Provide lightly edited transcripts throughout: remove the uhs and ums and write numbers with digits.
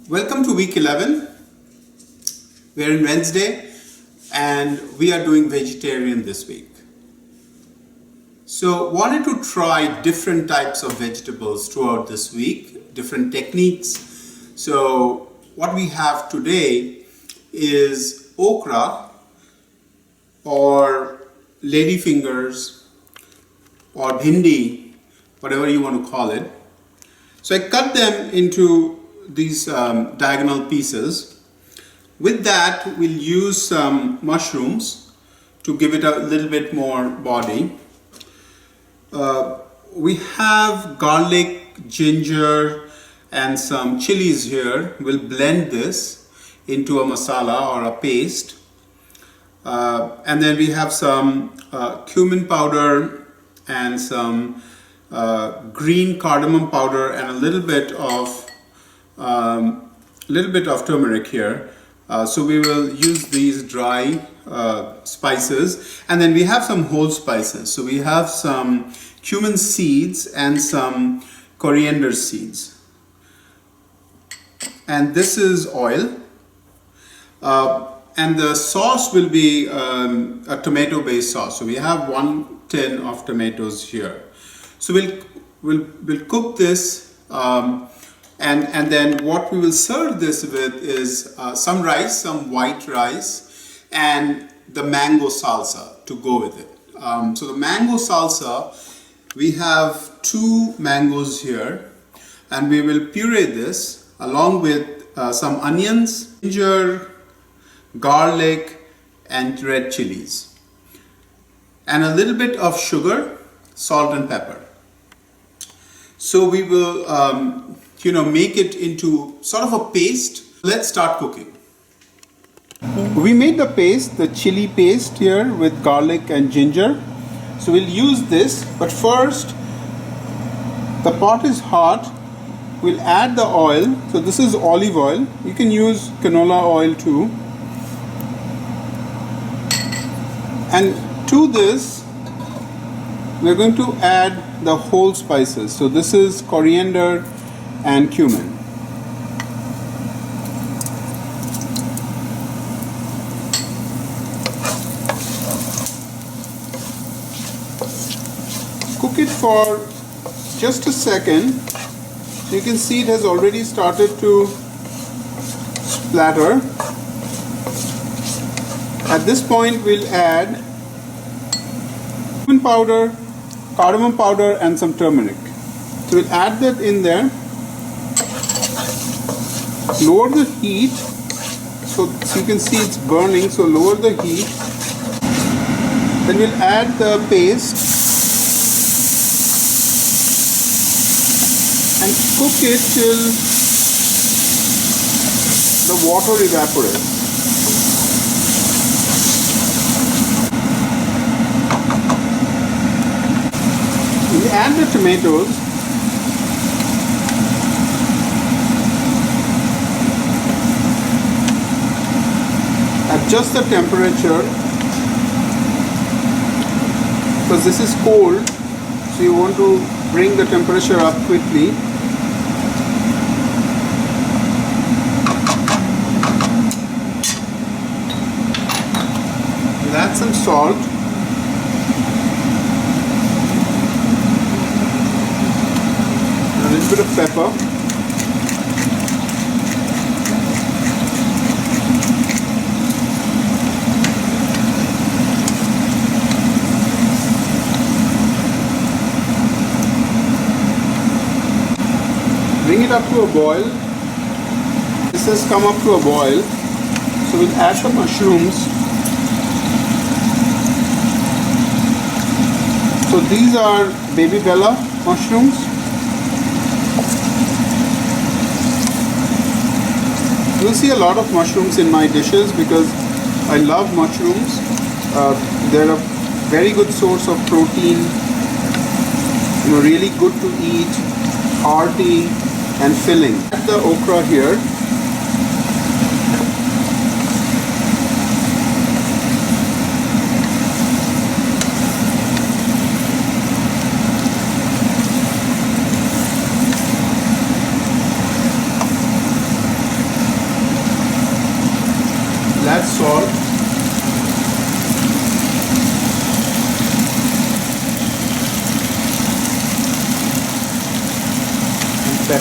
Welcome to week 11. We're in Wednesday and we are doing vegetarian this week. So wanted to try different types of vegetables throughout this week, different techniques. So what we have today is okra or ladyfingers or bhindi, whatever you want to call it. So I cut them into these diagonal pieces. With that, we'll use some mushrooms to give it a little bit more body. We have garlic, ginger, and some chilies here. We'll blend this into a masala or a paste. And then we have some cumin powder and some green cardamom powder and a little bit of turmeric here. So we will use these dry spices, and then we have some whole spices. So we have some cumin seeds and some coriander seeds. And this is oil. And the sauce will be a tomato-based sauce. So we have 1 tin of tomatoes here. So we'll cook this. And then what we will serve this with is some rice, some white rice, and the mango salsa to go with it. So the mango salsa, we have 2 mangoes here, and we will puree this along with some onions, ginger, garlic, and red chilies, and a little bit of sugar, salt, and pepper. So we will make it into sort of a paste. Let's start cooking. We made the paste, the chili paste here with garlic and ginger. So we'll use this, but first the pot is hot. We'll add the oil. So this is olive oil. You can use canola oil too. And to this, we're going to add the whole spices. So this is coriander and cumin. Cook it for just a second. So you can see it has already started to splatter. At this point, we'll add cumin powder, cardamom powder, and some turmeric. So we'll add that in there. Lower the heat, so you can see it's burning, so lower the heat. Then we'll add the paste and cook it till the water evaporates. We'll add the tomatoes. Adjust the temperature because this is cold, so you want to bring the temperature up quickly. We'll add some salt. A little bit of pepper. Bring it up to a boil. This has come up to a boil. So we'll add the mushrooms. So these are baby bella mushrooms. You'll see a lot of mushrooms in my dishes because I love mushrooms. They're a very good source of protein. Really good to eat, hearty, and filling. Add the okra here.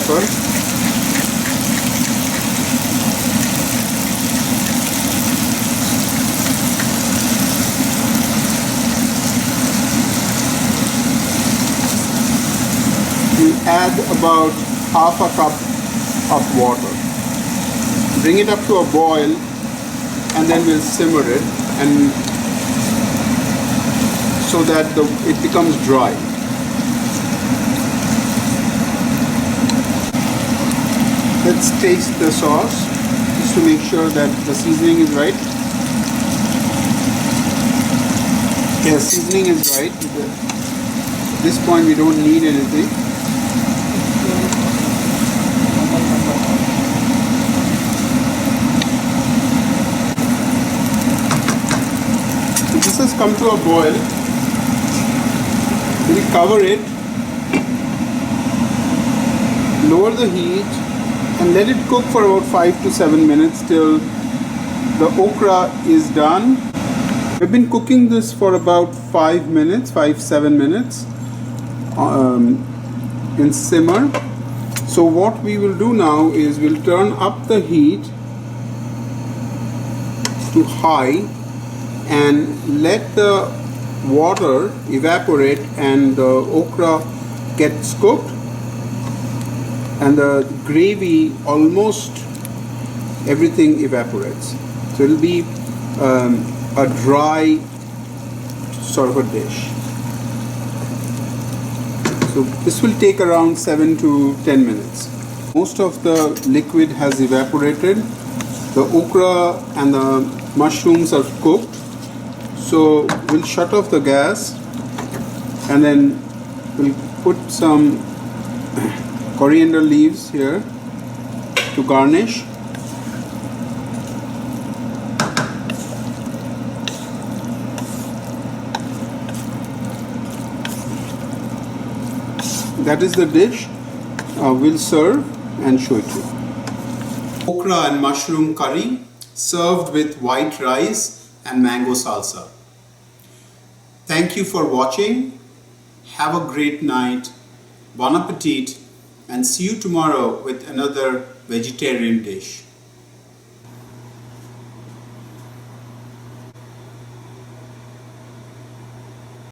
pepper. We add about half a cup of water. Bring it up to a boil and then we'll simmer it and so that it becomes dry. Let's taste the sauce just to make sure that the seasoning is right. Yes, seasoning is right. At this point we don't need anything. This has come to a boil. We'll cover it, lower the heat and let it cook for about 5 to 7 minutes till the okra is done. We've been cooking this for about 5-7 minutes in simmer. So what we will do now is we'll turn up the heat to high and let the water evaporate and the okra gets cooked and the gravy, almost everything evaporates. So it will be a dry sort of a dish. So this will take around 7 to 10 minutes. Most of the liquid has evaporated. The okra and the mushrooms are cooked. So we'll shut off the gas and then we'll put some coriander leaves here to garnish. That is the dish. We'll serve and show it to you. Okra and mushroom curry served with white rice and mango salsa. Thank you for watching. Have a great night. Bon appetit and see you tomorrow with another vegetarian dish.